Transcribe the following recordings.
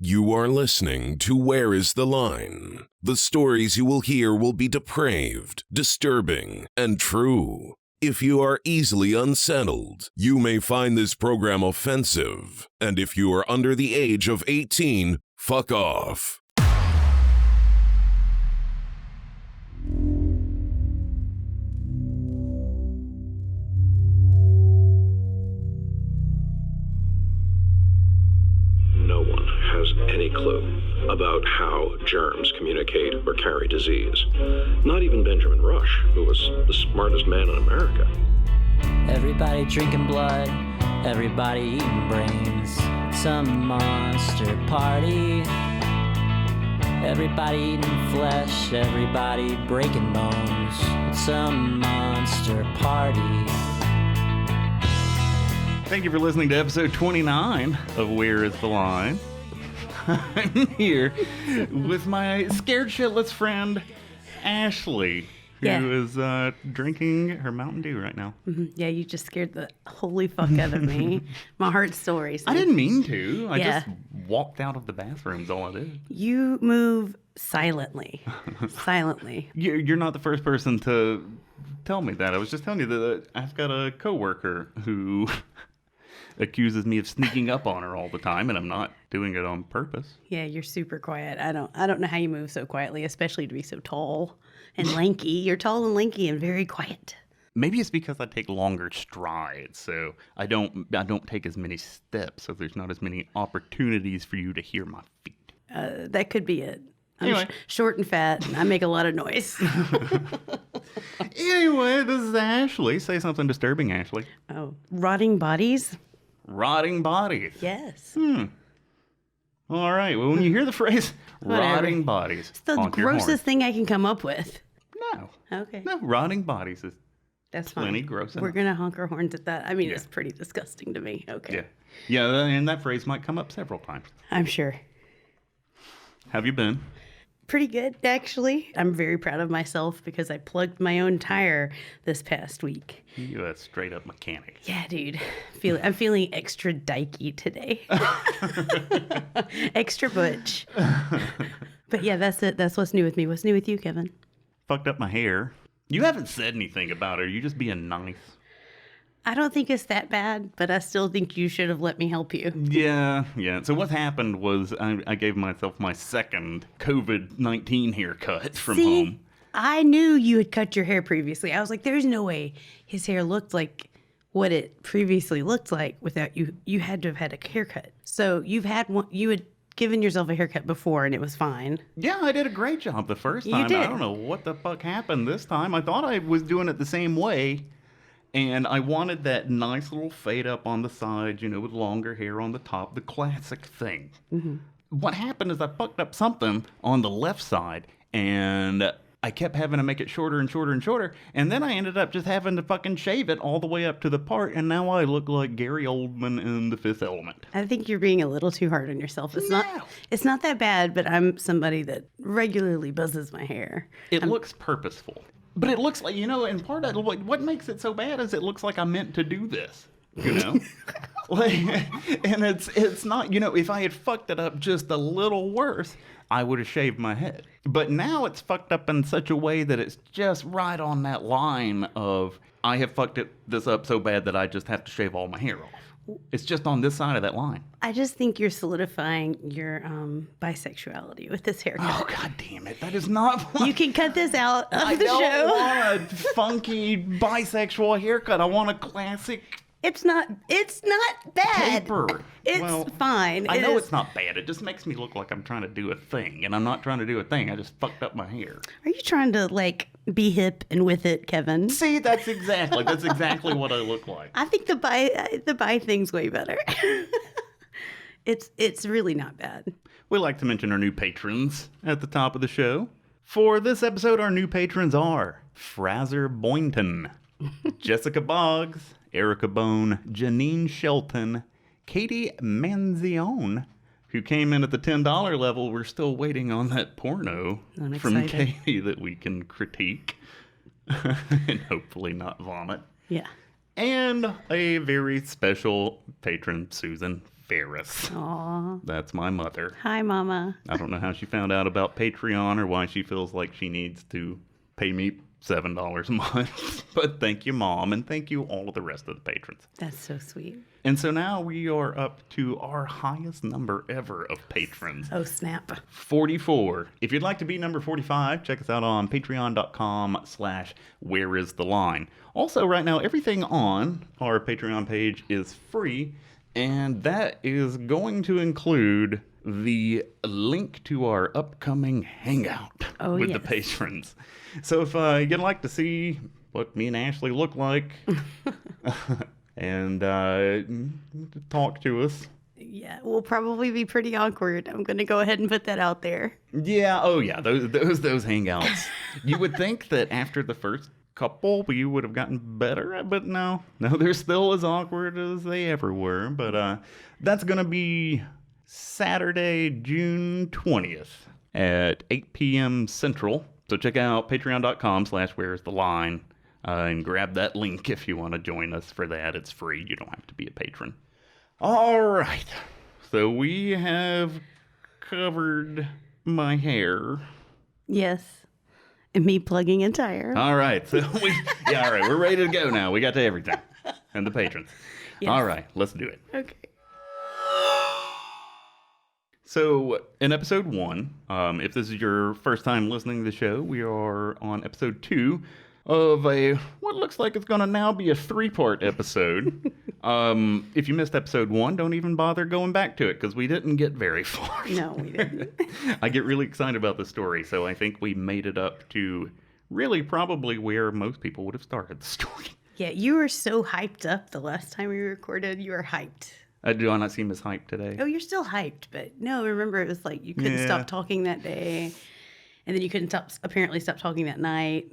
You are listening to Where is the Line? The stories you will hear will be depraved, disturbing, and true. If you are easily unsettled, you may find this program offensive. And if you are under the age of 18, fuck off. No one has any clue about how germs communicate or carry disease. Not even Benjamin Rush, who was the smartest man in America. Everybody drinking blood, everybody eating brains. Some monster party. Everybody eating flesh, everybody breaking bones. It's some monster party. Thank you for listening to episode 29 of Where is the Line? I'm here with my scared shitless friend, Ashley, who is drinking her Mountain Dew right now. Mm-hmm. Yeah, you just scared the holy fuck out of me. My heart's still racing. I didn't mean to. I just walked out of the bathroom is all I did. You move silently. Silently. You're not the first person to tell me that. I was just telling you that I've got a coworker who accuses me of sneaking up on her all the time, and I'm not doing it on purpose. Yeah, you're super quiet. I don't know how you move so quietly, especially to be so tall and lanky. You're tall and lanky and very quiet. Maybe it's because I take longer strides, so I don't take as many steps, so there's not as many opportunities for you to hear my feet. That could be it. I'm Anyway. short and fat, and I make a lot of noise. Anyway, this is Ashley. Say something disturbing, Ashley. Oh, rotting bodies? Rotting bodies. Yes. All right. Well, when you hear the phrase Whatever. rotting bodies, It's the honk your horn. grossest thing I can come up with. No. Okay. No, rotting bodies is That's plenty fine. gross We're enough. going to honk our horns at that. I mean, Yeah. it's pretty disgusting to me. Okay. Yeah. Yeah, and that phrase might come up several times. I'm sure. Have you been? Pretty good, actually. I'm very proud of myself because I plugged my own tire this past week. You a straight up mechanic. Yeah, dude. I'm feeling extra dykey today. Extra butch. But yeah, that's it. That's what's new with me. What's new with you, Kevin? Fucked up my hair. You haven't said anything about it. Are you just being nice? I don't think it's that bad, but I still think you should have let me help you. Yeah. So what happened was I gave myself my second COVID-19 haircut from See, home. I knew you had cut your hair previously. I was like, there's no way his hair looked like what it previously looked like without you. You had to have had a haircut. So you had given yourself a haircut before and it was fine. Yeah, I did a great job the first You time. did. I don't know what the fuck happened this time. I thought I was doing it the same way. And I wanted that nice little fade up on the side, with longer hair on the top, the classic thing. Mm-hmm. What happened is I fucked up something on the left side, and I kept having to make it shorter and shorter and shorter, and then I ended up just having to fucking shave it all the way up to the part, and now I look like Gary Oldman in The Fifth Element. I think you're being a little too hard on yourself. It's No. not that bad, but I'm somebody that regularly buzzes my hair. It looks purposeful. But it looks like, and part of what makes it so bad is it looks like I meant to do this, and it's not, if I had fucked it up just a little worse, I would have shaved my head. But now it's fucked up in such a way that it's just right on that line of I have fucked this up so bad that I just have to shave all my hair off. It's just on this side of that line. I just think you're solidifying your bisexuality with this haircut. Oh, God damn it. That is not You can cut this out of I the don't show. want a funky bisexual haircut. I want a classic It's not bad. taper. It's fine. I It know is- it's not bad. It just makes me look like I'm trying to do a thing, and I'm not trying to do a thing. I just fucked up my hair. Are you trying to be hip and with it, Kevin? See, that's exactly what I look like. I think the bi thing's way better. It's really not bad. We like to mention our new patrons at the top of the show. For this episode, our new patrons are Fraser Boynton, Jessica Boggs, Erica Bone, Janine Shelton, Katie Manzione, who came in at the $10 level. We're still waiting on that porno I'm from excited. Katie that we can critique and hopefully not vomit. Yeah. And a very special patron, Susan Ferris. Aw. That's my mother. Hi, Mama. I don't know how she found out about Patreon or why she feels like she needs to pay me $7 a month. But thank you, Mom, and thank you all of the rest of the patrons. That's so sweet. And so now we are up to our highest number ever of patrons. Oh, snap. 44. If you'd like to be number 45, check us out on patreon.com/whereistheline. Also, right now, everything on our Patreon page is free, and that is going to include the link to our upcoming hangout with the patrons. So if you'd like to see what me and Ashley look like and talk to us. Yeah, we'll probably be pretty awkward. I'm going to go ahead and put that out there. Yeah, oh yeah, those hangouts. You would think that after the first couple we would have gotten better, but no, they're still as awkward as they ever were. But that's going to be Saturday, June 20th at 8 p.m. Central. So check out patreon.com/whereistheline and grab that link if you want to join us for that. It's free. You don't have to be a patron. All right. So we have covered my hair. Yes. And me plugging a tire. All right. So all right. We're ready to go now. We got to everything. And the patrons. Yes. All right. Let's do it. Okay. So, in episode 1, if this is your first time listening to the show, we are on episode 2 of what looks like it's going to now be a 3-part episode. If you missed episode 1, don't even bother going back to it, because we didn't get very far. No, we didn't. I get really excited about the story, so I think we made it up to really probably where most people would have started the story. Yeah, you were so hyped up the last time we recorded. You were hyped. Do I not seem as hyped today? Oh, you're still hyped, but no, remember it was like you couldn't stop talking that day, and then you couldn't apparently stop talking that night.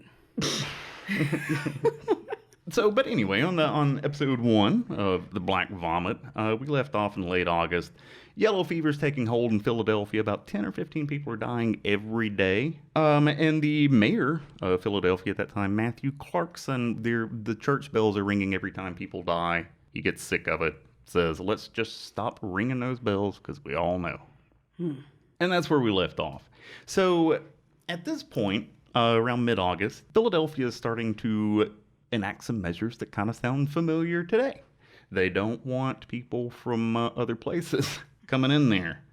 So, but anyway, on episode 1 of The Black Vomit, we left off in late August. Yellow fever's taking hold in Philadelphia. About 10 or 15 people are dying every day. And the mayor of Philadelphia at that time, Matthew Clarkson, the church bells are ringing every time people die. He gets sick of it. Says, let's just stop ringing those bells because we all know. And that's where we left off. So at this point, around mid-August, Philadelphia is starting to enact some measures that kind of sound familiar today. They don't want people from other places coming in there.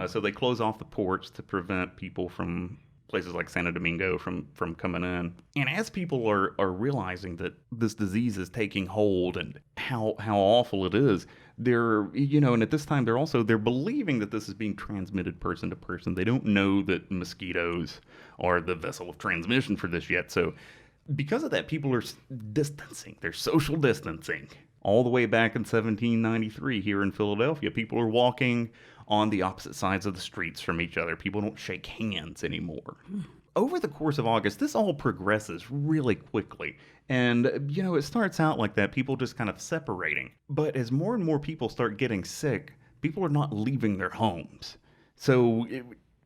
So they close off the ports to prevent people from places like Santo Domingo from coming in. And as people are realizing that this disease is taking hold and how awful it is, they're, and at this time they're believing that this is being transmitted person to person. They don't know that mosquitoes are the vessel of transmission for this yet. So because of that, people are distancing. They're social distancing. All the way back in 1793 here in Philadelphia, people are walking on the opposite sides of the streets from each other. People don't shake hands anymore. Over the course of August, this all progresses really quickly. And, it starts out like that, people just kind of separating. But as more and more people start getting sick, people are not leaving their homes. So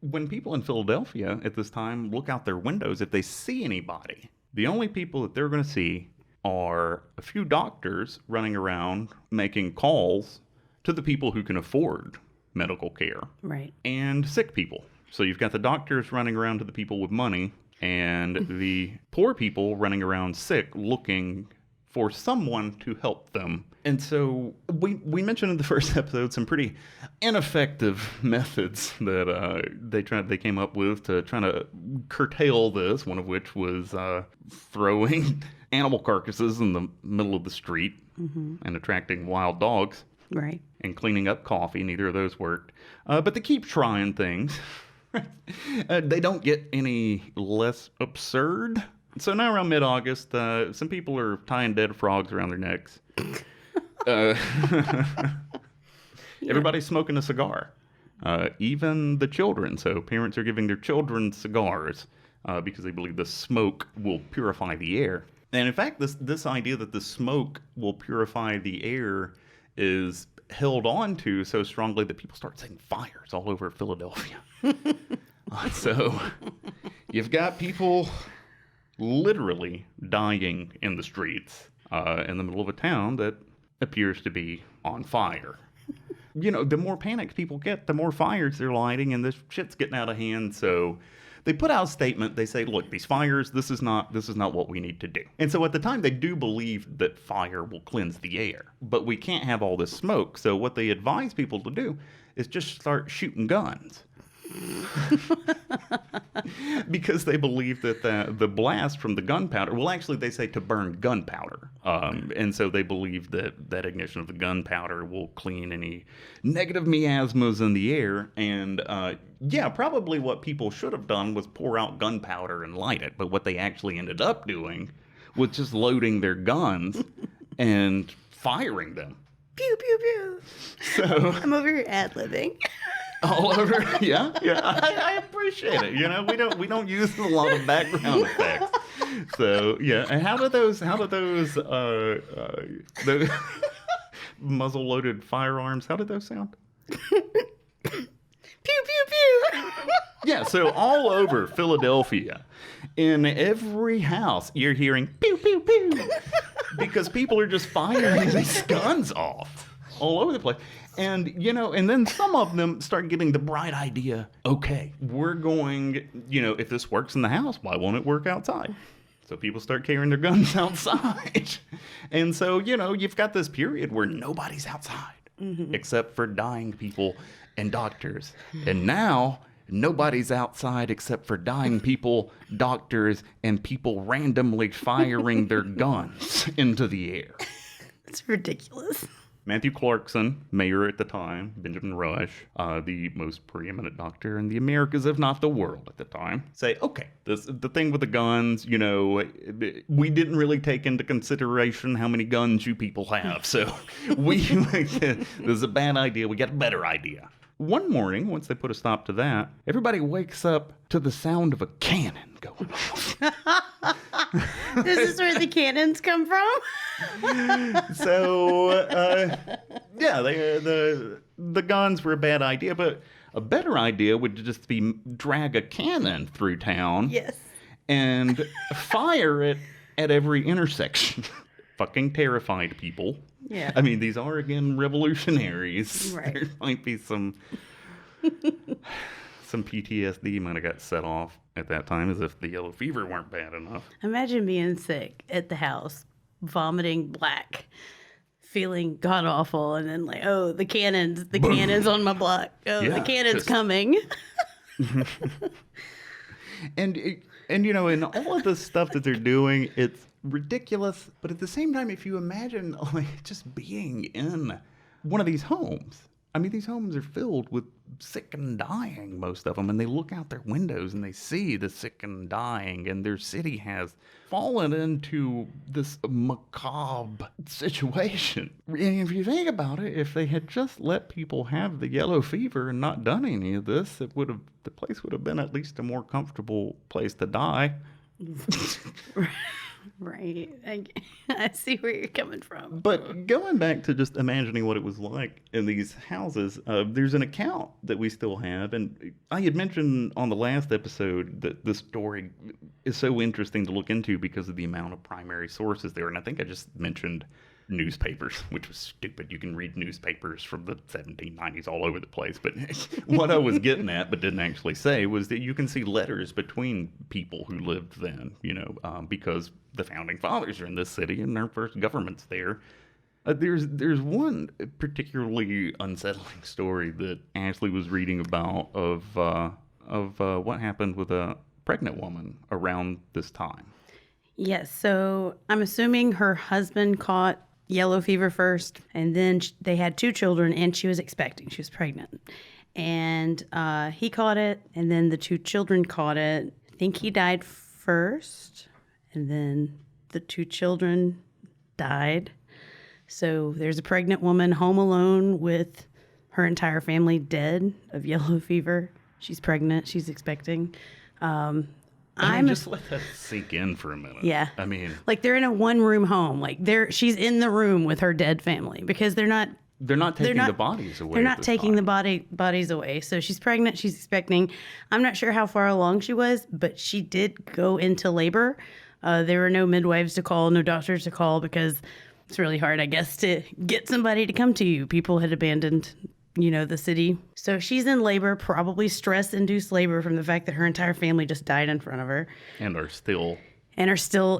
when people in Philadelphia at this time look out their windows, if they see anybody, the only people that they're going to see are a few doctors running around making calls to the people who can afford medical care. Right. And sick people. So you've got the doctors running around to the people with money and the poor people running around sick looking for someone to help them. And so we mentioned in the first episode some pretty ineffective methods that they came up with to try to curtail this, one of which was throwing animal carcasses in the middle of the street and attracting wild dogs. Right. And cleaning up coffee. Neither of those worked. But they keep trying things. They don't get any less absurd. So now around mid-August, some people are tying dead frogs around their necks. Everybody's smoking a cigar. Even the children. So parents are giving their children cigars because they believe the smoke will purify the air. And in fact, this idea that the smoke will purify the air is held on to so strongly that people start setting fires all over Philadelphia. So you've got people literally dying in the streets in the middle of a town that appears to be on fire. the more panicked people get, the more fires they're lighting, and this shit's getting out of hand. So they put out a statement. They say, look, these fires, this is not what we need to do. And so at the time, they do believe that fire will cleanse the air, but we can't have all this smoke. So what they advise people to do is just start shooting guns. Because they believe that the blast from the gunpowder, well, actually, they say to burn gunpowder. And so they believe that ignition of the gunpowder will clean any negative miasmas in the air. And probably what people should have done was pour out gunpowder and light it. But what they actually ended up doing was just loading their guns and firing them. Pew, pew, pew. So I'm over here ad-libbing. All over, yeah. I appreciate it. We don't use a lot of background effects. So yeah, and how do those the muzzle-loaded firearms? How did those sound? Pew pew pew. Yeah. So all over Philadelphia, in every house, you're hearing pew pew pew because people are just firing these guns off all over the place. And, and then some of them start getting the bright idea, okay, we're going, if this works in the house, why won't it work outside? So people start carrying their guns outside. And so, you've got this period where nobody's outside except for dying people and doctors. And now nobody's outside except for dying people, doctors, and people randomly firing their guns into the air. It's ridiculous. Matthew Clarkson, mayor at the time, Benjamin Rush, the most preeminent doctor in the Americas, if not the world at the time, say, okay, the thing with the guns, we didn't really take into consideration how many guns you people have. So this is a bad idea. We got a better idea. One morning, once they put a stop to that, everybody wakes up to the sound of a cannon going off. This is where the cannons come from? So, the guns were a bad idea, but a better idea would just be drag a cannon through town. Yes. And fire it at every intersection. Fucking terrified people. Yeah. I mean, these are, again, revolutionaries. Right. There might be some PTSD might have got set off at that time, as if the yellow fever weren't bad enough. Imagine being sick at the house, vomiting black, feeling god-awful, and then oh, the cannon's on my block. Oh, yeah, the cannon's coming. And in all of the stuff that they're doing, it's ridiculous, but at the same time, if you imagine just being in one of these homes, I mean, these homes are filled with sick and dying, most of them, and they look out their windows and they see the sick and dying, and their city has fallen into this macabre situation. And if you think about it, if they had just let people have the yellow fever and not done any of this, the place would have been at least a more comfortable place to die. Right. I see where you're coming from. But going back to just imagining what it was like in these houses, there's an account that we still have. And I had mentioned on the last episode that the story is so interesting to look into because of the amount of primary sources there. And I think I just mentioned newspapers, which was stupid. You can read newspapers from the 1790s all over the place. But what I was getting at, but didn't actually say, was that you can see letters between people who lived then, because the founding fathers are in this city and their first government's there. There's one particularly unsettling story that Ashley was reading about of what happened with a pregnant woman around this time. Yes, so I'm assuming her husband caught yellow fever first, and then they had 2 children, and she was expecting. She was pregnant. And he caught it, and then the 2 children caught it. I think he died first, and then the 2 children died. So there's a pregnant woman home alone with her entire family dead of yellow fever. She's pregnant. She's expecting. Just let that sink in for a minute. Yeah. I mean, they're in a 1-room home. She's in the room with her dead family because they're not taking the bodies away. They're not taking the bodies away. So she's pregnant. She's expecting. I'm not sure how far along she was, but she did go into labor. There were no midwives to call, no doctors to call because it's really hard, I guess, to get somebody to come to you. People had abandoned the city. So she's in labor, probably stress-induced labor from the fact that her entire family just died in front of her. And are still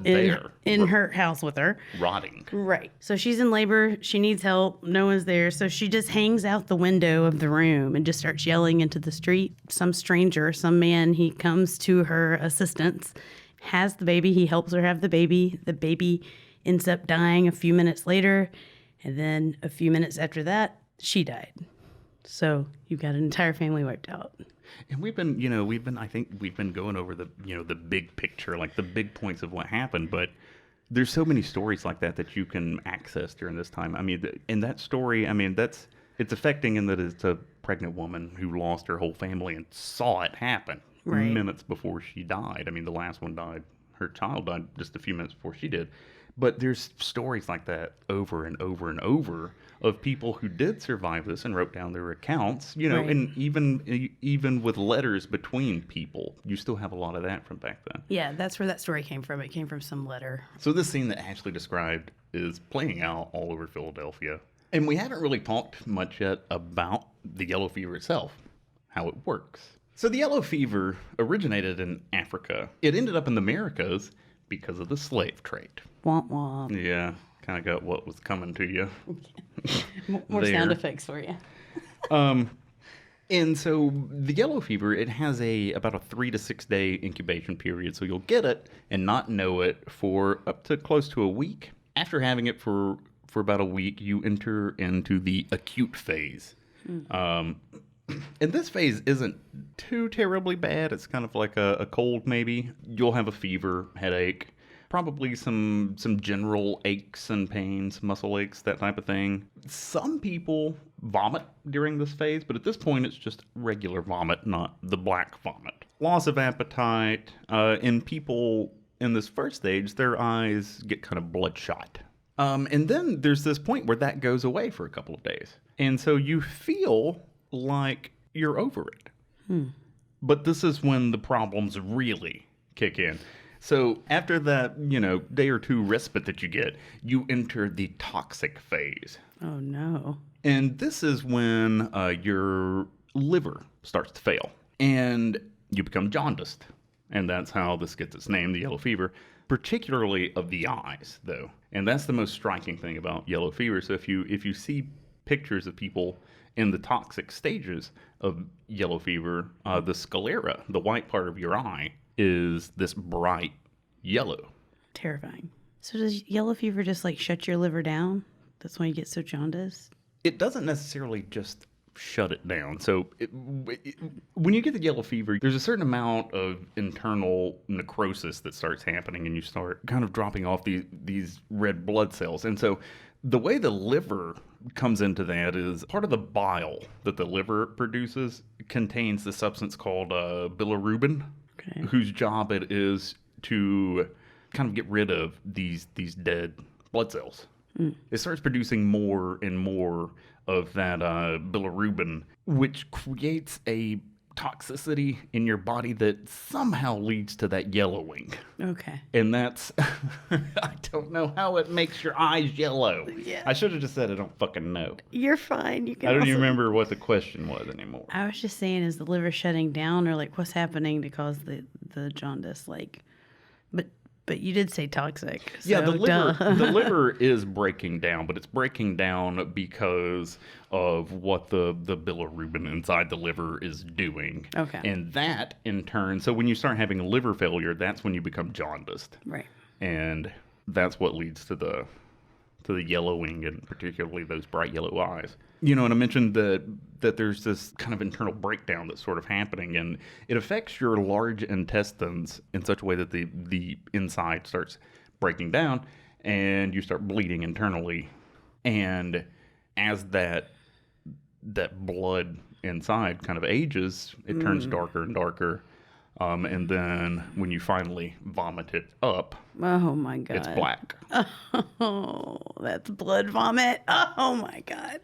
in her house with her. rotting. Right. So she's in labor. She needs help. No one's there. So she just hangs out the window of the room and just starts yelling into the street. Some stranger, some man, he comes to her assistance, has the baby. He helps her have the baby. The baby ends up dying a few minutes later. And then a few minutes after that, she died. So you've got an entire family wiped out. And I think we've been going over the, the big picture, like the big points of what happened, but there's so many stories like that you can access during this time. I mean, in that story, I mean, it's affecting in that it's a pregnant woman who lost her whole family and saw it happen minutes before she died. I mean, the last one died, her child died just a few minutes before she did. But there's stories like that over and over and over of people who did survive this and wrote down their accounts, and even with letters between people, you still have a lot of that from back then. Yeah, that's where that story came from. It came from some letter. So this scene that Ashley described is playing out all over Philadelphia. And we haven't really talked much yet about the yellow fever itself, how it works. So the yellow fever originated in Africa. It ended up in the Americas because of the slave trade. Womp womp. Yeah, kind of got what was coming to you. More sound effects for you. And so the yellow fever, it has about a 3 to 6 day incubation period. So you'll get it and not know it for up to close to a week. After having it for about a week, you enter into the acute phase. And this phase isn't too terribly bad. It's kind of like a cold maybe. You'll have a fever, headache, probably some general aches and pains, muscle aches, that type of thing. Some people vomit during this phase, but at this point it's just regular vomit, not the black vomit. Loss of appetite. In people in this first stage, their eyes get kind of bloodshot. And then there's this point where that goes away for a couple of days. And so you feel like you're over it. But this is when the problems really kick in. So after that, day or two respite that you get, you enter the toxic phase. Oh, no. And this is when your liver starts to fail and you become jaundiced. And that's how this gets its name, the yellow fever, particularly of the eyes, though. And that's the most striking thing about yellow fever. So if you see pictures of people in the toxic stages of yellow fever, the sclera, the white part of your eye, is this bright yellow. Terrifying. So does yellow fever just shut your liver down? That's why you get so jaundiced? It doesn't necessarily just shut it down. So when you get the yellow fever, there's a certain amount of internal necrosis that starts happening and you start kind of dropping off these red blood cells. And so the way the liver comes into that is part of the bile that the liver produces contains the substance called bilirubin, whose job it is to kind of get rid of these dead blood cells. It starts producing more and more of that bilirubin, which creates a toxicity in your body that somehow leads to that yellowing. Okay. And that's, I don't know how it makes your eyes yellow. Yeah. I should have just said I don't fucking know. You're fine. You can I don't even remember what the question was anymore. I was just saying, is the liver shutting down or what's happening to cause the jaundice? But you did say toxic. So Yeah, the liver is breaking down, but it's breaking down because of what the bilirubin inside the liver is doing. Okay. And that, in turn, so when you start having liver failure, that's when you become jaundiced. Right. And that's what leads to the yellowing and particularly those bright yellow eyes. And I mentioned that there's this kind of internal breakdown that's sort of happening, and it affects your large intestines in such a way that the inside starts breaking down, and you start bleeding internally. And as that blood inside kind of ages, it turns darker and darker. And then when you finally vomit it up, oh my God, it's black. Oh, that's blood vomit. Oh my God.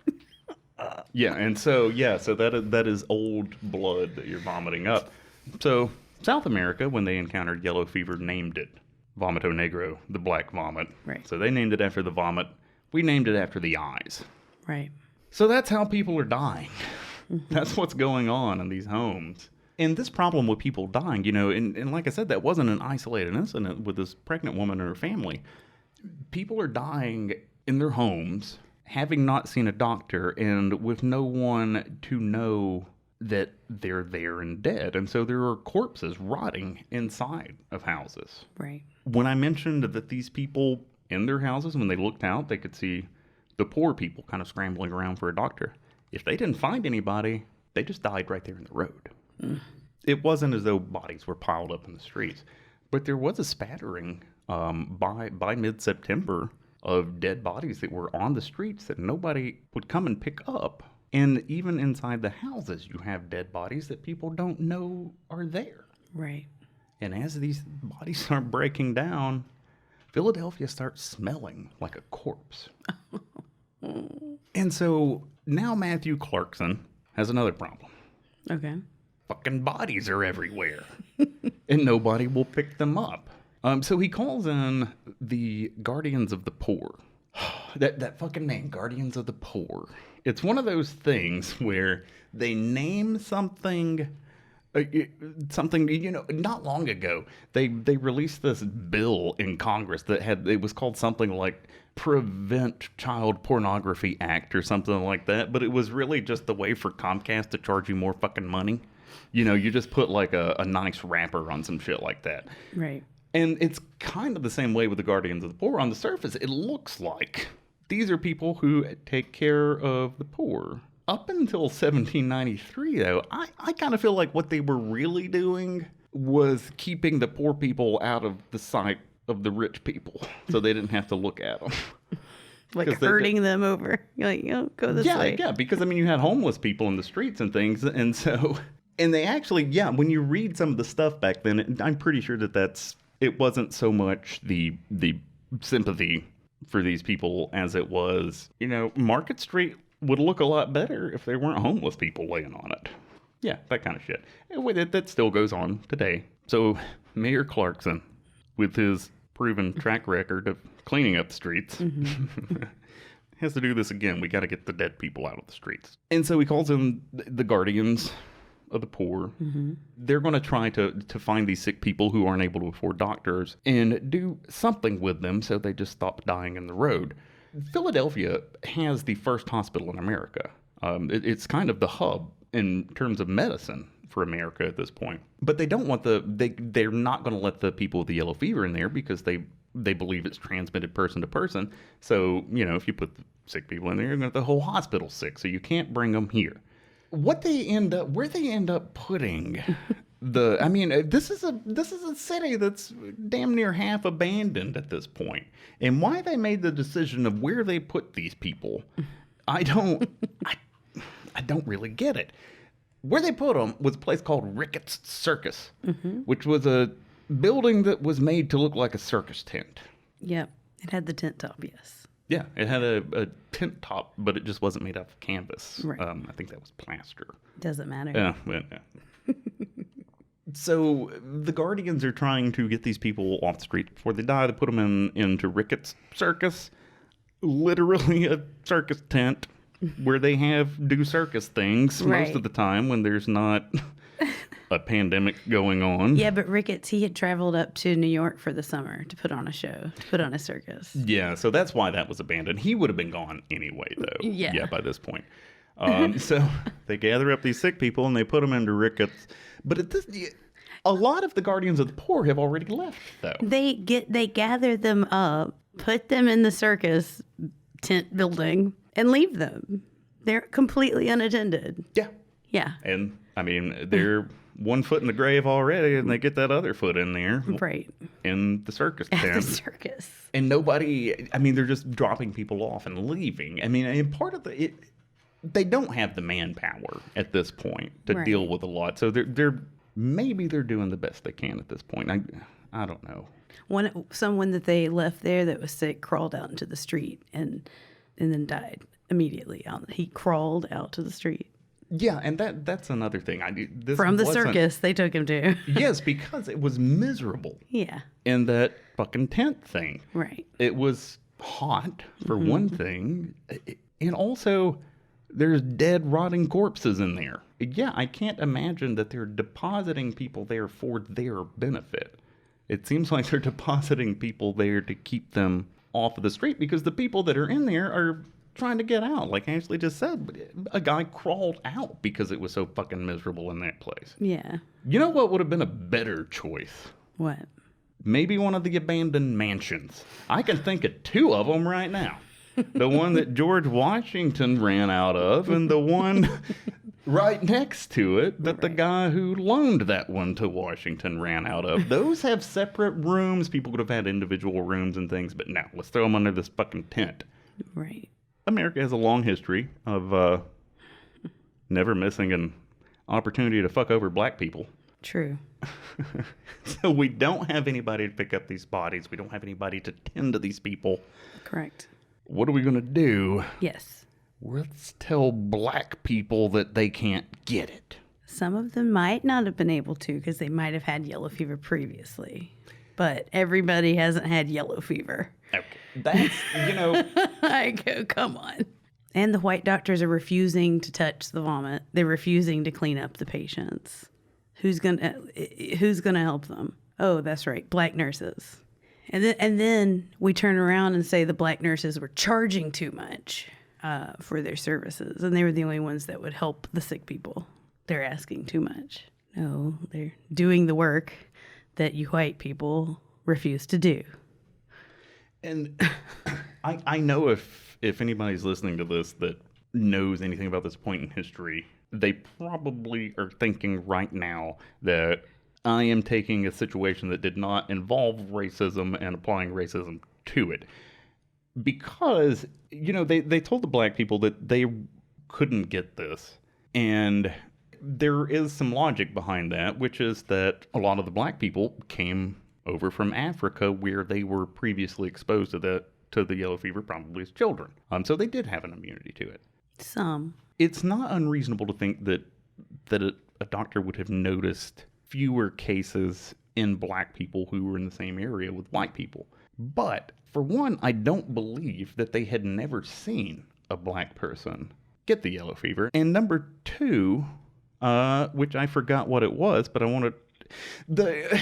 Yeah, and so that is old blood that you're vomiting up. So South America, when they encountered yellow fever, named it Vomito Negro, the black vomit. Right. So they named it after the vomit. We named it after the eyes. Right. So that's how people are dying. That's what's going on in these homes. And this problem with people dying, and like I said, that wasn't an isolated incident with this pregnant woman and her family. People are dying in their homes, having not seen a doctor, and with no one to know that they're there and dead. And so there are corpses rotting inside of houses. Right. When I mentioned that these people in their houses, when they looked out, they could see the poor people kind of scrambling around for a doctor. If they didn't find anybody, they just died right there in the road. It wasn't as though bodies were piled up in the streets, but there was a spattering by mid-September of dead bodies that were on the streets that nobody would come and pick up. And even inside the houses, you have dead bodies that people don't know are there. Right. And as these bodies start breaking down, Philadelphia starts smelling like a corpse. And so now Matthew Clarkson has another problem. Okay. Fucking bodies are everywhere. And nobody will pick them up. So he calls in the Guardians of the Poor. That fucking name, Guardians of the Poor. It's one of those things where they name something, not long ago, they released this bill in Congress that it was called something like Prevent Child Pornography Act or something like that, but it was really just the way for Comcast to charge you more fucking money. You just put like a nice wrapper on some shit like that. Right. And it's kind of the same way with the Guardians of the Poor. On the surface, it looks like these are people who take care of the poor. Up until 1793, though, I kind of feel like what they were really doing was keeping the poor people out of the sight of the rich people, so they didn't have to look at them. Like herding them over. You're like, go this way. Yeah, because, you had homeless people in the streets and things, and so... And they actually, when you read some of the stuff back then, I'm pretty sure it wasn't so much the sympathy for these people as it was, Market Street would look a lot better if there weren't homeless people laying on it. Yeah, that kind of shit. And that still goes on today. So Mayor Clarkson, with his proven track record of cleaning up the streets, has to do this again. We got to get the dead people out of the streets. And so he calls in the Guardians of the Poor. They're going to try to find these sick people who aren't able to afford doctors and do something with them so they just stop dying in the road. Philadelphia has the first hospital in America. It's kind of the hub in terms of medicine for America at this point. But they don't want they're not going to let the people with the yellow fever in there because they believe it's transmitted person to person. So, if you put the sick people in there, you're going to have the whole hospital sick. So you can't bring them here. Where they end up putting this is a city that's damn near half abandoned at this point. And why they made the decision of where they put these people, I don't really get it. Where they put them was a place called Ricketts Circus, which was a building that was made to look like a circus tent. Yep. It had the tent top, yes. Yeah, it had a tent top, but it just wasn't made out of canvas. Right. I think that was plaster. Doesn't matter. Yeah. So the Guardians are trying to get these people off the street before they die. They put them into Ricketts Circus, literally a circus tent where they do circus things most of the time when there's not a pandemic going on. Yeah, but Ricketts, he had traveled up to New York for the summer to put on a show, to put on a circus. Yeah, so that's why that was abandoned. He would have been gone anyway, though. Yeah. By this point. So they gather up these sick people and they put them into Ricketts. But a lot of the Guardians of the Poor have already left, though. They gather them up, put them in the circus tent building, and leave them. They're completely unattended. Yeah. Yeah. And, they're 1 foot in the grave already, and they get that other foot in there. Right. In the circus tent. At the circus. And nobody, they're just dropping people off and leaving. And part of they don't have the manpower at this point to deal with a lot. So maybe they're doing the best they can at this point. I don't know. Someone that they left there that was sick crawled out into the street and then died immediately. He crawled out to the street. Yeah, and that's another thing. From the circus they took him to. Yes, because it was miserable. Yeah. In that fucking tent thing. Right. It was hot, for one thing. And also, There's dead, rotting corpses in there. Yeah, I can't imagine that they're depositing people there for their benefit. It seems like they're depositing people there to keep them off of the street because the people that are in there are trying to get out. Like Ashley just said, a guy crawled out because it was so fucking miserable in that place. Yeah. You know what would have been a better choice? What? Maybe one of the abandoned mansions. I can think of 2 of them right now. The one that George Washington ran out of, and the one right next to it that the guy who loaned that one to Washington ran out of. Those have separate rooms. People could have had individual rooms and things, but no, let's throw them under this fucking tent. Right. America has a long history of never missing an opportunity to fuck over black people. True. So we don't have anybody to pick up these bodies. We don't have anybody to tend to these people. Correct. What are we going to do? Yes. Let's tell black people that they can't get it. Some of them might not have been able to because they might have had yellow fever previously. But everybody hasn't had yellow fever. Okay. That's, I go, come on. And the white doctors are refusing to touch the vomit. They're refusing to clean up the patients. Who's gonna help them? Oh, that's right, black nurses. And then we turn around and say the black nurses were charging too much for their services, and they were the only ones that would help the sick people. They're asking too much. No, they're doing the work that you white people refuse to do. And I know if anybody's listening to this that knows anything about this point in history, they probably are thinking right now that I am taking a situation that did not involve racism and applying racism to it. Because, they told the black people that they couldn't get this. And there is some logic behind that, which is that a lot of the black people came over from Africa where they were previously exposed to the yellow fever, probably as children. So they did have an immunity to it. Some. It's not unreasonable to think that a doctor would have noticed fewer cases in black people who were in the same area with white people. But, for one, I don't believe that they had never seen a black person get the yellow fever. And number 2, which I forgot what it was, but I wanted... The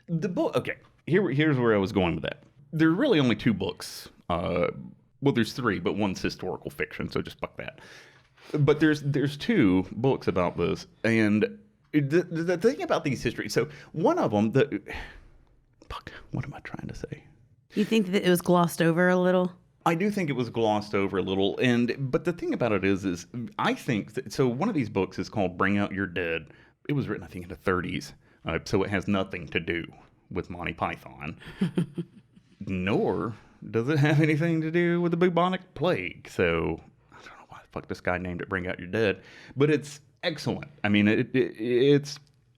book... Okay, here's where I was going with that. There are really only 2 books. Well, there's 3, but one's historical fiction, so just fuck that. But there's 2 books about this, and the thing about these histories. So one of them, what am I trying to say? You think that it was glossed over a little? I do think it was glossed over a little, but the thing about it is I think that, so one of these books is called Bring Out Your Dead. It was written, I think, in the 30s, so it has nothing to do with Monty Python, nor does it have anything to do with the bubonic plague. So I don't know why the fuck this guy named it Bring Out Your Dead, but it's excellent. I mean, it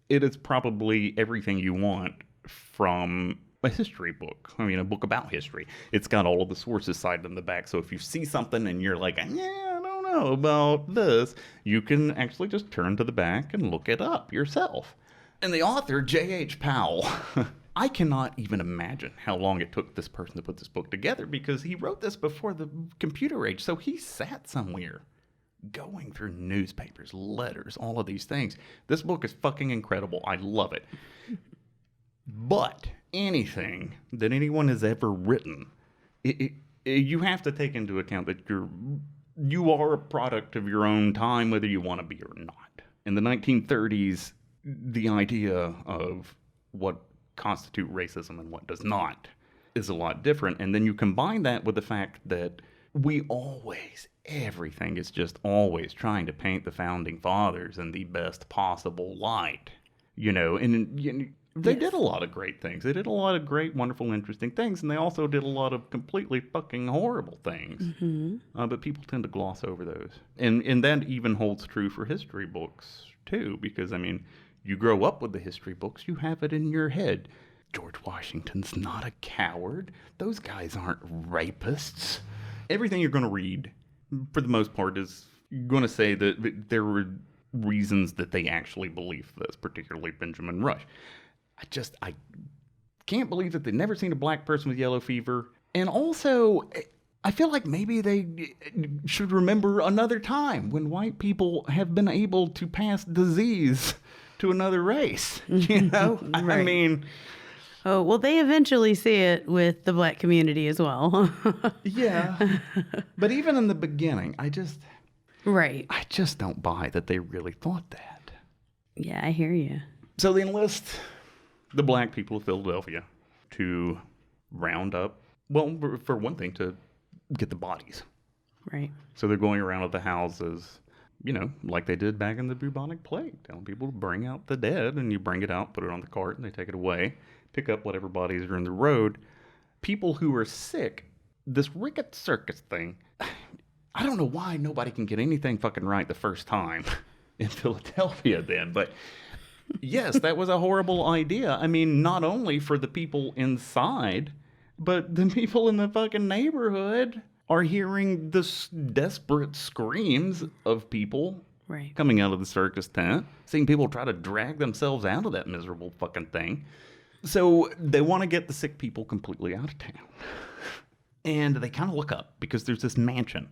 is probably everything you want from a history book. I mean, a book about history. It's got all of the sources cited in the back, so if you see something and you're like, I don't know about this, you can actually just turn to the back and look it up yourself. And the author, J.H. Powell, I cannot even imagine how long it took this person to put this book together, because he wrote this before the computer age, so he sat somewhere going through newspapers, letters, all of these things. This book is fucking incredible. I love it. But anything that anyone has ever written, you have to take into account that you are a product of your own time, whether you want to be or not. In the 1930s, the idea of what constitute racism and what does not is a lot different. And then you combine that with the fact that everything is just always trying to paint the founding fathers in the best possible light, and they did a lot of great things. They did a lot of great, wonderful, interesting things, and they also did a lot of completely fucking horrible things. Mm-hmm. But people tend to gloss over those. And that even holds true for history books, too, because, I mean, you grow up with the history books, you have it in your head. George Washington's not a coward. Those guys aren't rapists. Everything you're going to read, for the most part, is going to say that there were reasons that they actually believed this, particularly Benjamin Rush. I can't believe that they've never seen a black person with yellow fever. And also, I feel like maybe they should remember another time when white people have been able to pass disease to another race. You know? I Right. mean, Oh, well, they eventually see it with the black community as well. yeah. But even in the beginning, Right. I just don't buy that they really thought that. Yeah, I hear you. So they enlist the black people of Philadelphia to round up, well, for one thing, to get the bodies. Right. So they're going around to the houses, you know, like they did back in the bubonic plague, telling people to bring out the dead, and you bring it out, put it on the cart, and they take it away, pick up whatever bodies are in the road. People who are sick, this Ricketts Circus thing, I don't know why nobody can get anything fucking right the first time in Philadelphia then, but yes, that was a horrible idea. I mean, not only for the people inside, but the people in the fucking neighborhood are hearing the desperate screams of people Right. coming out of the circus tent, seeing people try to drag themselves out of that miserable fucking thing. So they want to get the sick people completely out of town. And they kind of look up because there's this mansion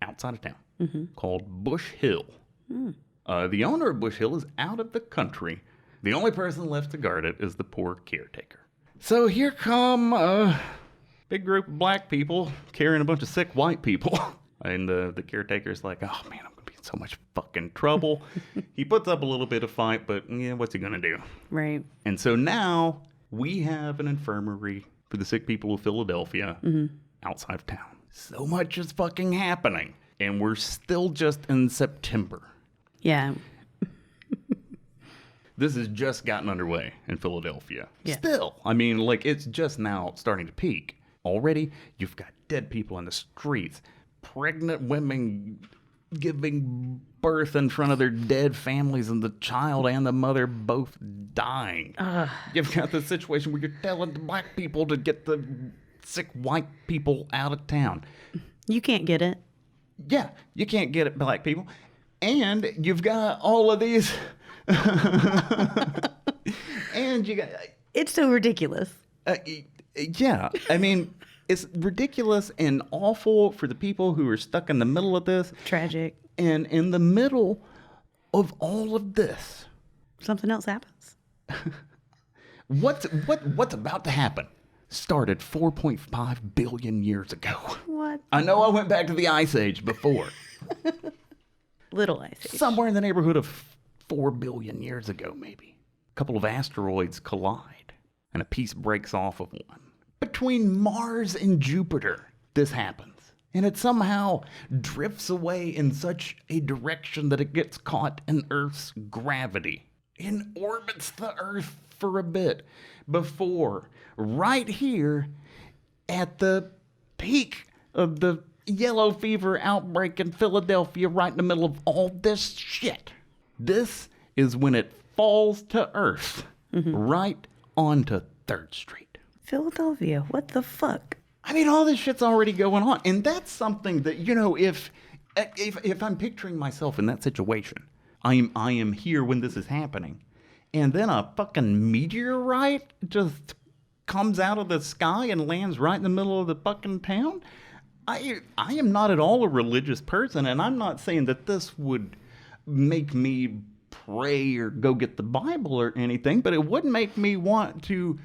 outside of town called Bush Hill. The owner of Bush Hill is out of the country. The only person left to guard it is the poor caretaker. So here come a big group of black people carrying a bunch of sick white people. And the caretaker's like, oh man, I'm going to be in so much fucking trouble. He puts up a little bit of fight, but yeah, what's he going to do? Right. And so now we have an infirmary for the sick people of Philadelphia outside of town. So much is fucking happening. And we're still just in September. Yeah. This has just gotten underway in Philadelphia. Yeah. Still, I mean, like, it's just now starting to peak. Already, you've got dead people in the streets, pregnant women giving birth in front of their dead families, and the child and the mother both dying. You've got the situation where you're telling the black people to get the sick white people out of town. You can't get it. Yeah, you can't get it, black people. And you've got all of these... and you got... It's so ridiculous. Yeah, I mean, it's ridiculous and awful for the people who are stuck in the middle of this. Tragic. And in the middle of all of this, Something else happens. what's about to happen started 4.5 billion years ago. What? I know I went back to the Ice Age before. Little Ice Age. Somewhere in the neighborhood of 4 billion years ago, maybe. A couple of asteroids collide, and a piece breaks off of one. Between Mars and Jupiter, this happens. And it somehow drifts away in such a direction that it gets caught in Earth's gravity. And orbits the Earth for a bit before, right here, at the peak of the yellow fever outbreak in Philadelphia, right in the middle of all this shit. This is when it falls to Earth, right onto 3rd Street. Philadelphia. What the fuck? I mean, all this shit's already going on. And that's something that, you know, if I'm picturing myself in that situation, I am here when this is happening, and then a fucking meteorite just comes out of the sky and lands right in the middle of the fucking town, I am not at all a religious person, and I'm not saying that this would make me pray or go get the Bible or anything, but it would make me want to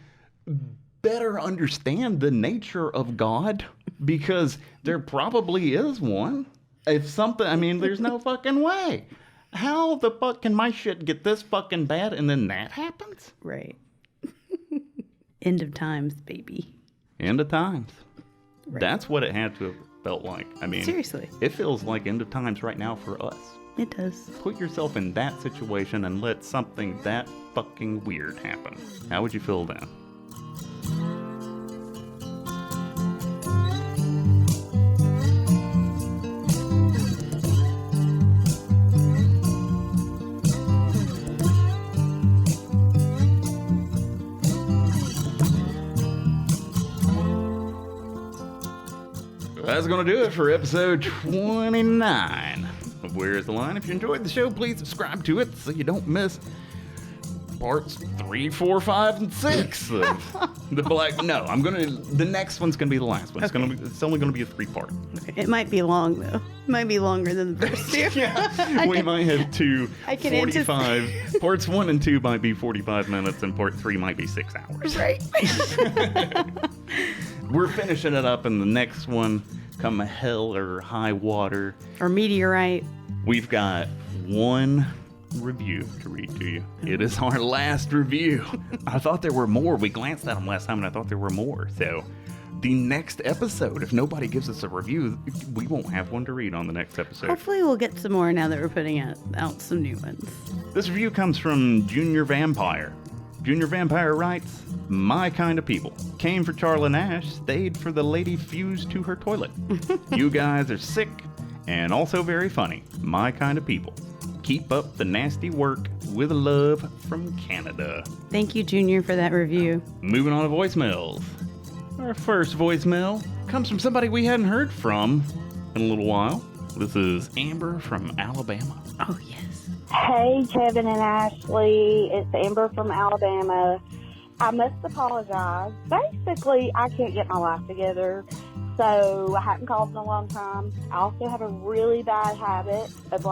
better understand the nature of God, because there probably is one. If something, I mean, there's no fucking way. How the fuck can my shit get this fucking bad and then that happens? Right. End of times, baby. End of times. Right. That's what it had to have felt like. I mean, Seriously. it feels like end of times right now for us. It does. Put yourself in that situation and let something that fucking weird happen. How would you feel then? That's going to do it for episode 29 of Where's the Line. If you enjoyed the show, please subscribe to it so you don't miss parts 3, 4, 5, and 6 of the Black. No, the next one's gonna be the last one. It's only gonna be a 3-part. Okay. It might be long though. It might be longer than the first two. Yeah, we might have two I can 45. Parts 1 and 2 might be 45 minutes, and part 3 might be 6 hours. Right. We're finishing it up in the next one, come hell or high water. Or meteorite. We've got one review to read to you. It is our last review. I thought there were more. We glanced at them last time, and I thought there were more. So the next episode, if nobody gives us a review, we won't have one to read on the next episode. Hopefully we'll get some more now that we're putting out some new ones. This review comes from Junior Vampire. Junior Vampire writes, "My kind of people. Came for Charla Nash, stayed for the lady fused to her toilet. You guys are sick and also very funny. My kind of people. Keep up the nasty work. With love from Canada." Thank you, Junior, for that review. Moving on to voicemails. Our first voicemail comes from somebody we hadn't heard from in a little while. This is Amber from Alabama. Oh, yes. Hey, Kevin and Ashley. It's Amber from Alabama. I must apologize. Basically, I can't get my life together, so I hadn't called in a long time. I also have a really bad habit of,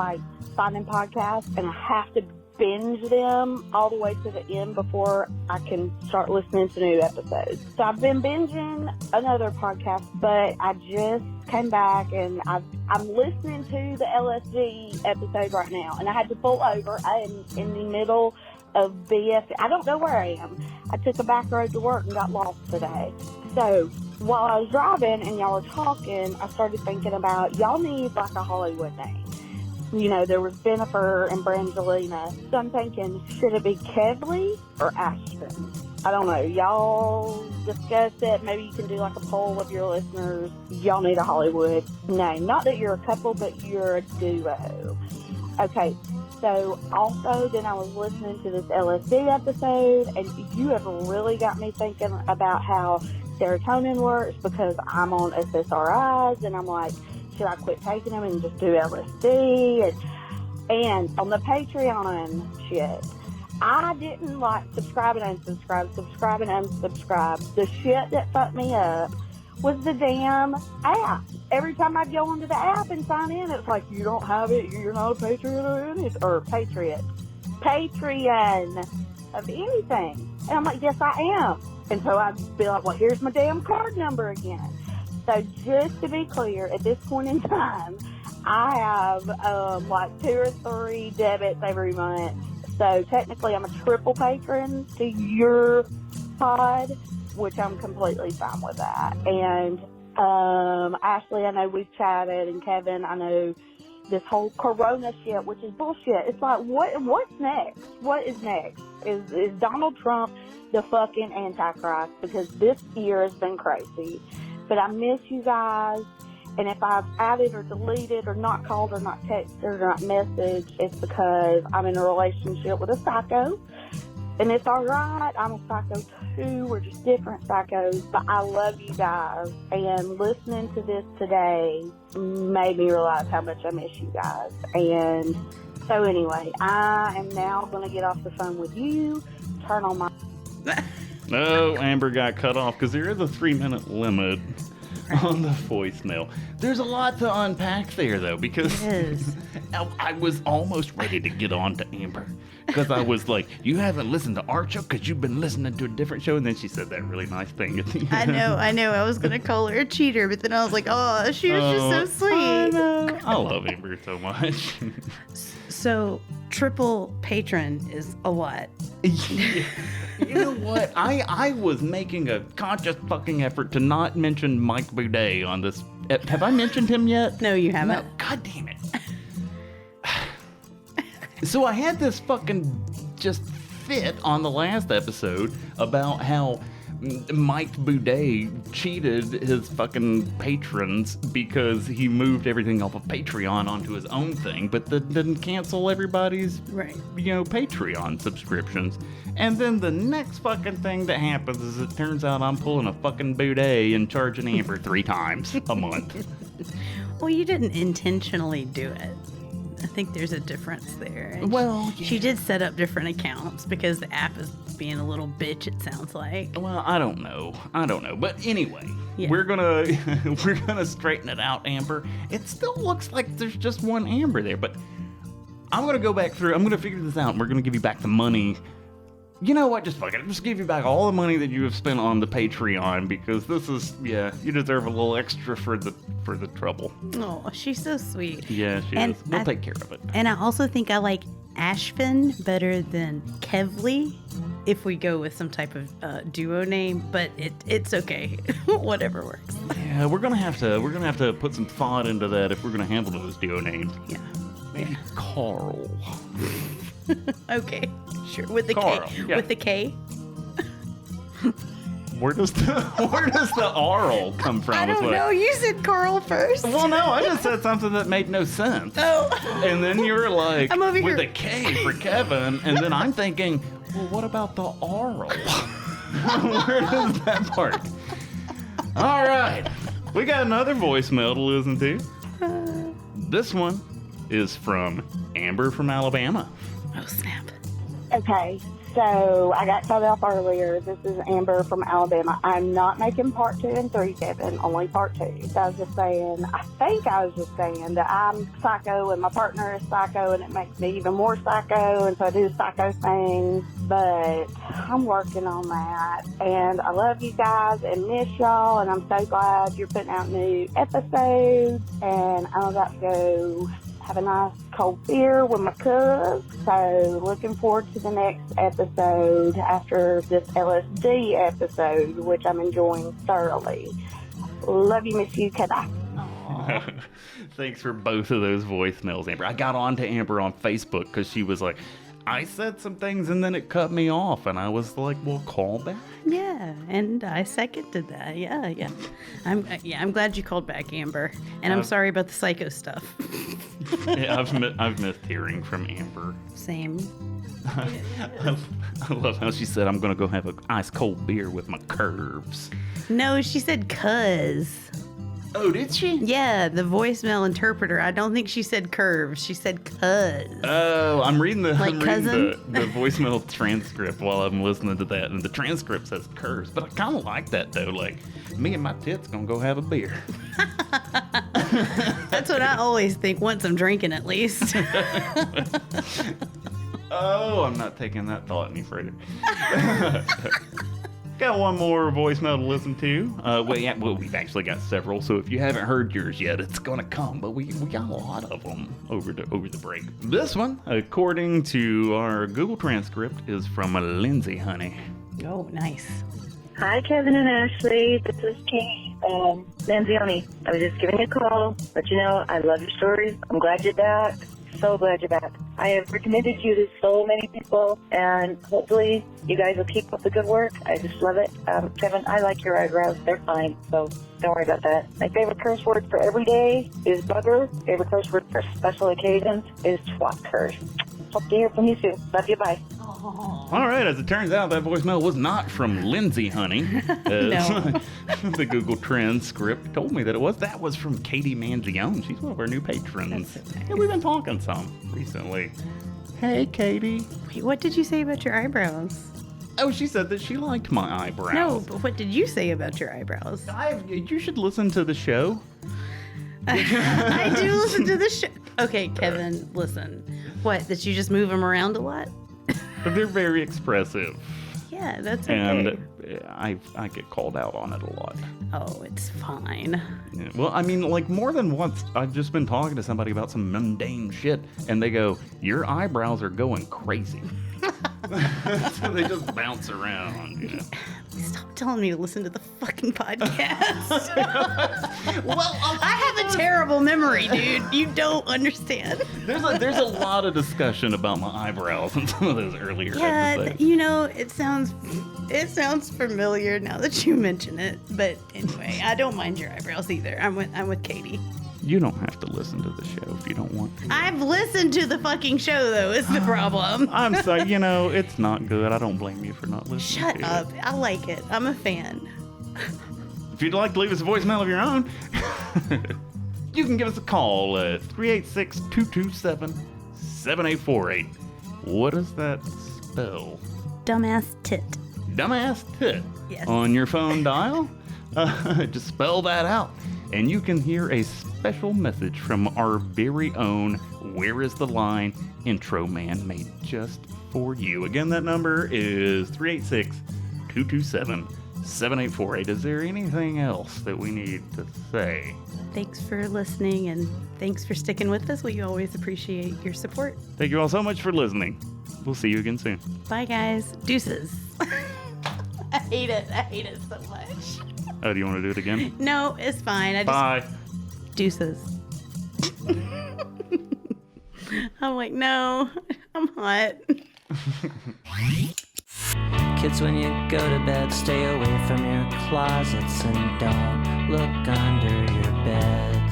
finding podcasts, and I have to binge them all the way to the end before I can start listening to new episodes. So I've been binging another podcast, but I just came back and I'm listening to the LSD episode right now, and I had to pull over. I am in the middle of BF. I don't know where I am. I took a back road to work and got lost today. So while I was driving and y'all were talking, I started thinking about y'all need a Hollywood name. You know, there was Jennifer and Brangelina. So I'm thinking, should it be Kevly or Ashton? I don't know. Y'all discuss it. Maybe you can do a poll of your listeners. Y'all need a Hollywood name. Not that you're a couple, but you're a duo. Okay. So also then I was listening to this LSD episode, and you have really got me thinking about how serotonin works, because I'm on SSRIs, and I'm like, should I quit taking them and just do LSD? And on the Patreon shit, I didn't subscribe and unsubscribe. The shit that fucked me up was the damn app. Every time I'd go onto the app and sign in, it's like, you don't have it, you're not a Patriot Patreon of anything. And I'm like, yes, I am. And so I'd be like, well, here's my damn card number again. So just to be clear, at this point in time, I have 2 or 3 debits every month. So technically I'm a triple patron to your pod, which I'm completely fine with that. And Ashley, I know we've chatted, and Kevin, I know this whole Corona shit, which is bullshit. It's like, what's next? What is next? Is Donald Trump the fucking Antichrist? Because this year has been crazy. But I miss you guys, and if I've added or deleted or not called or not texted or not messaged, it's because I'm in a relationship with a psycho, and it's all right. I'm a psycho too. We're just different psychos, but I love you guys, and listening to this today made me realize how much I miss you guys. And so anyway, I am now going to get off the phone with you, turn on my... Oh, Amber got cut off because there is a 3-minute limit on the voicemail. There's a lot to unpack there, though, because I was almost ready to get on to Amber, because I was like, you haven't listened to our show because you've been listening to a different show, and then she said that really nice thing at the end. I know. I was going to call her a cheater, but then I was like, oh, she was just so sweet. I know. I love Amber so much. So, triple patron is a lot. You know what? I was making a conscious fucking effort to not mention Mike Boudet on this. Have I mentioned him yet? No, you haven't. No, God damn it. So I had this fucking just fit on the last episode about how Mike Boudet cheated his fucking patrons because he moved everything off of Patreon onto his own thing, but didn't cancel everybody's, Patreon subscriptions. And then the next fucking thing that happens is it turns out I'm pulling a fucking Boudet and charging Amber 3 times a month. Well, you didn't intentionally do it. think there's a difference there. And Well, she did set up different accounts because the app is being a little bitch, it sounds like. Well, I don't know. But anyway, Yeah. we're gonna straighten it out, Amber. It still looks like there's just one Amber there, but I'm gonna go back through. I'm gonna figure this out, and we're gonna give you back the money. You know what? Just fuck it. Just give you back all the money that you have spent on the Patreon because this is, you deserve a little extra for the trouble. Oh, she's so sweet. Yeah, she And is. We'll take care of it. And I also think I like Ashvin better than Kevly if we go with some type of duo name, but it's okay. Whatever works. Yeah, we're gonna have to put some thought into that if we're gonna handle those duo names. Yeah. Maybe Carl. Okay. Sure. With the Carl, K. yeah. With the K. Where does the Arl come from? I don't know. You said Carl first. Well, no, I just said something that made no sense. Oh. And then you were like, I'm over with here. a K for Kevin, and then I'm thinking, well, what about the Arl? Where does that part? All right, we got another voicemail to listen to. This one is from Amber from Alabama. Oh, snap. Okay, so I got cut off earlier. This is Amber from Alabama. I'm not making part 2 and 3, Kevin, only part 2. So I was just saying, I was just saying that I'm psycho and my partner is psycho and it makes me even more psycho, and so I do psycho things, but I'm working on that. And I love you guys and miss y'all, and I'm so glad you're putting out new episodes, and I'm about to go have a nice cold beer with my cubs. So looking forward to the next episode after this LSD episode, which I'm enjoying thoroughly. Love you, miss you, Kada. Thanks for both of those voicemails, Amber. I got on to Amber on Facebook because she was like, I said some things and then it cut me off. And I was like, well, call back. Yeah, and I seconded that. Yeah. I'm glad you called back, Amber. And I'm sorry about the psycho stuff. Yeah, I've missed hearing from Amber. Same. I love how she said, I'm going to go have an ice cold beer with my curves. No, she said cuz. Oh, did she? Yeah, the voicemail interpreter. I don't think she said curves. She said cuz. Oh, I'm reading the cousin? the voicemail transcript while I'm listening to that, and the transcript says curves, but I kind of like that though. Like, me and my tits gonna go have a beer. That's what I always think once I'm drinking, at least. Oh, I'm not taking that thought any further. Got one more voicemail to listen to. We've actually got several, so if you haven't heard yours yet, it's gonna come. But we got a lot of them over the break. This one, according to our Google transcript, is from Lindsay Honey. Oh, nice. Hi, Kevin and Ashley. This is Kate. Nancy Honey. I was just giving you a call, let you know I love your stories. I'm glad you're back. So glad you're back. I have recommended you to so many people, and hopefully you guys will keep up the good work. I just love it. Kevin, I like your eyebrows. They're fine, so don't worry about that. My favorite curse word for every day is bugger. Favorite curse word for special occasions is twat curse. Hope to hear from you soon. Love you. Bye. All right, as it turns out, that voicemail was not from Lindsay Honey. No. The Google transcript told me that it was. That was from Katie Manzione. She's one of our new patrons. That's so nice. Yeah, we've been talking some recently. Hey, Katie. Wait, what did you say about your eyebrows? Oh, she said that she liked my eyebrows. No, but what did you say about your eyebrows? You should listen to the show. I do listen to the show. Okay, Kevin, listen. What, that you just move them around a lot? They're very expressive. Yeah, that's okay. And I get called out on it a lot. Oh, it's fine. Yeah, well, I mean, like more than once, I've just been talking to somebody about some mundane shit, and they go, your eyebrows are going crazy. So they just bounce around, you know. Stop telling me to listen to the fucking podcast. Well, I have a terrible memory, dude. You don't understand. there's a lot of discussion about my eyebrows in some of those earlier Yeah, episodes. you know, it sounds familiar now that you mention it. But anyway, I don't mind your eyebrows either. I'm with Katie. You don't have to listen to the show if you don't want to. I've listened to the fucking show, though. Is the problem. I'm sorry, you know, it's not good. I don't blame you for not listening Shut to up. it. I like it. I'm a fan. If you'd like to leave us a voicemail of your own, you can give us a call at 386-227-7848. What does that spell? Dumbass tit. Dumbass tit. Yes. On your phone dial? Just spell that out, and you can hear a special message from our very own Where Is the Line intro man made just for you. Again, that number is 386-227-7848. Is there anything else that we need to say? Thanks for listening, and thanks for sticking with us. We always appreciate your support. Thank you all so much for listening. We'll see you again soon. Bye, guys. Deuces. I hate it. I hate it so much. Oh, do you want to do it again? No, it's fine. Bye. Deuces. I'm like, no, I'm hot. Kids, when you go to bed, stay away from your closets and don't look under your bed.